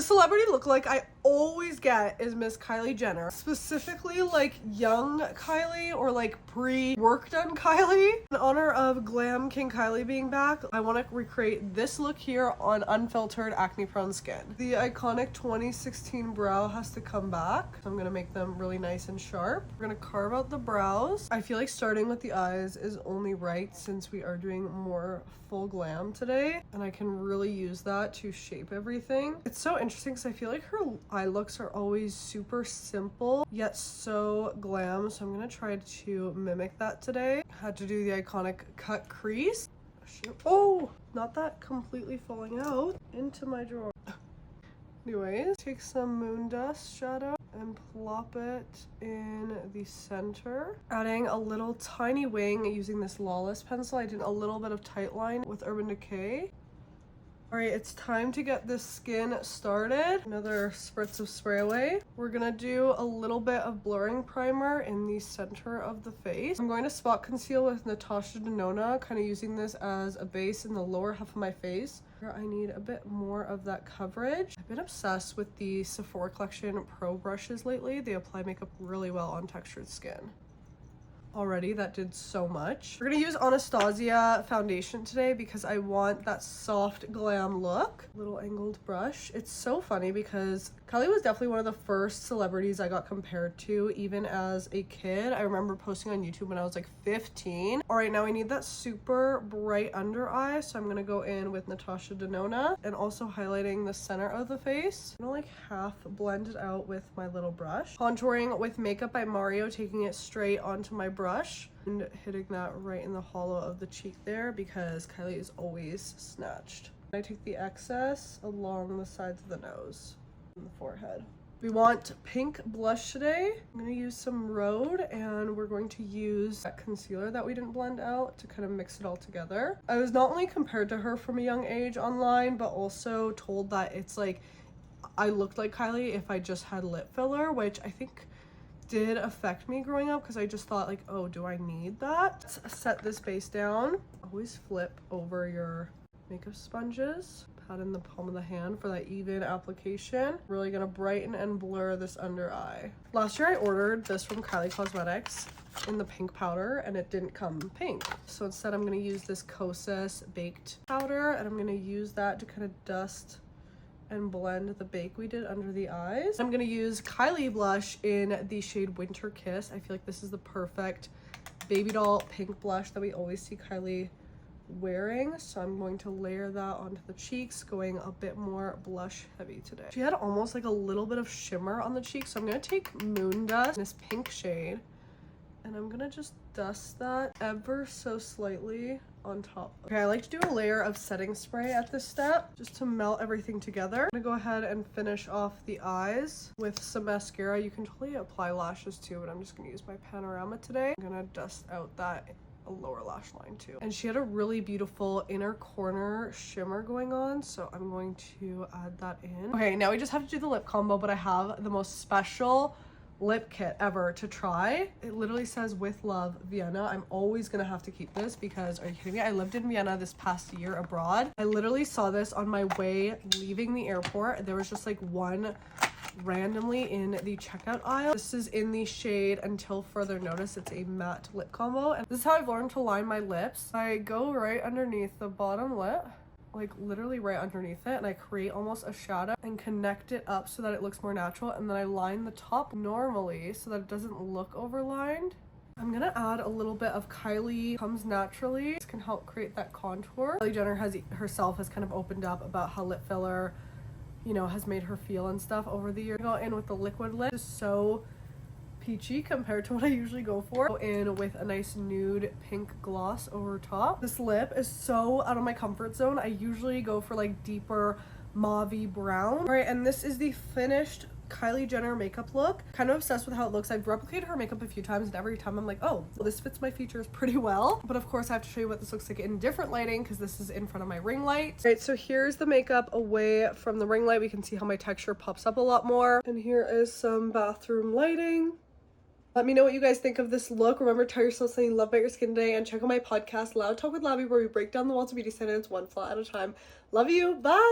The celebrity lookalike I always get is Miss Kylie Jenner, specifically like young Kylie or like pre-work done Kylie. In honor of Glam King Kylie being back, I want to recreate this look here on unfiltered acne prone skin. The iconic 2016 brow has to come back, so I'm gonna make them really nice and sharp. We're gonna carve out the brows. I feel like starting with the eyes is only right since we are doing more full glam today, and I can really use that to shape everything. It's so interesting because I feel like her eye looks are always super simple yet so glam, so I'm gonna try to mimic that today. Had to do the iconic cut crease. Oh, not that completely falling out into my drawer. Anyways, take some moondust shadow and plop it in the center. Adding a little tiny wing using this Lawless pencil. I did a little bit of tight line with Urban Decay. All right, it's time to get this skin started. Another spritz of spray away. We're gonna do a little bit of blurring primer in the center of the face. I'm going to spot conceal with Natasha Denona, kind of using this as a base in the lower half of my face. I need a bit more of that coverage. I've been obsessed with the Sephora Collection Pro brushes lately. They apply makeup really well on textured skin. Already that did so much. We're gonna use Anastasia foundation today because I want that soft glam look. Little angled brush. It's so funny because Kylie was definitely one of the first celebrities I got compared to even as a kid. I remember posting on YouTube when I was like 15. All right, now I need that super bright under eye, so I'm gonna go in with Natasha Denona and also highlighting the center of the face. I'm gonna like half blend it out with my little brush. Contouring with Makeup by Mario, taking it straight onto my brush and hitting that right in the hollow of the cheek there because Kylie is always snatched. I take the excess along the sides of the nose and the forehead. We want pink blush today. I'm going to use some Rhode and we're going to use that concealer that we didn't blend out to kind of mix it all together. I was not only compared to her from a young age online, but also told that it's like I looked like Kylie if I just had lip filler, which I think did affect me growing up because I just thought like, oh, do I need that? Let's set this base down. Always flip over your makeup sponges. Pat in the palm of the hand for that even application. Really gonna brighten and blur this under eye. Last year I ordered this from Kylie Cosmetics in the pink powder and it didn't come pink. So instead I'm gonna use this Kosas baked powder and I'm gonna use that to kind of dust and blend the bake we did under the eyes. I'm gonna use Kylie blush in the shade Winter Kiss. I feel like this is the perfect baby doll pink blush that we always see Kylie wearing. So I'm going to layer that onto the cheeks, going a bit more blush heavy today. She had almost like a little bit of shimmer on the cheeks. So I'm gonna take Moondust, this pink shade, and I'm gonna just dust that ever so slightly on top. Okay, I like to do a layer of setting spray at this step just to melt everything together. I'm gonna go ahead and finish off the eyes with some mascara. You can totally apply lashes too, but I'm just gonna use my Panorama today. I'm gonna dust out that lower lash line too. And she had a really beautiful inner corner shimmer going on, so I'm going to add that in. Okay, now we just have to do the lip combo, but I have the most special lip kit ever to try. It literally says with love Vienna. I'm always gonna have to keep this because, are you kidding me? I lived in Vienna this past year abroad. I literally saw this on my way leaving the airport. There was just like one randomly in the checkout aisle. This is in the shade Until Further Notice. It's a matte lip combo and this is how I've learned to line my lips. I go right underneath the bottom lip, like literally right underneath it, and I create almost a shadow and connect it up so that it looks more natural, and then I line the top normally so that it doesn't look overlined. I'm gonna add a little bit of Kylie Comes Naturally. This can help create that contour. Kylie Jenner herself has kind of opened up about how lip filler, you know, has made her feel and stuff over the years. Go in with the liquid lip. It's so peachy compared to what I usually go for. Go in with a nice nude pink gloss over top. This lip is so out of my comfort zone. I usually go for like deeper mauve-y brown. All right, and this is the finished Kylie Jenner makeup look. Kind of obsessed with how it looks. I've replicated her makeup a few times and every time I'm like, oh, well, this fits my features pretty well. But of course I have to show you what this looks like in different lighting because this is in front of my ring light. All right, so here's the makeup away from the ring light. We can see how my texture pops up a lot more. And here is some bathroom lighting. Let me know what you guys think of this look. Remember, tell yourself something you love about your skin today, and check out my podcast, Loud Talk with Labby, where we break down the walls of beauty standards one flaw at a time. Love you. Bye.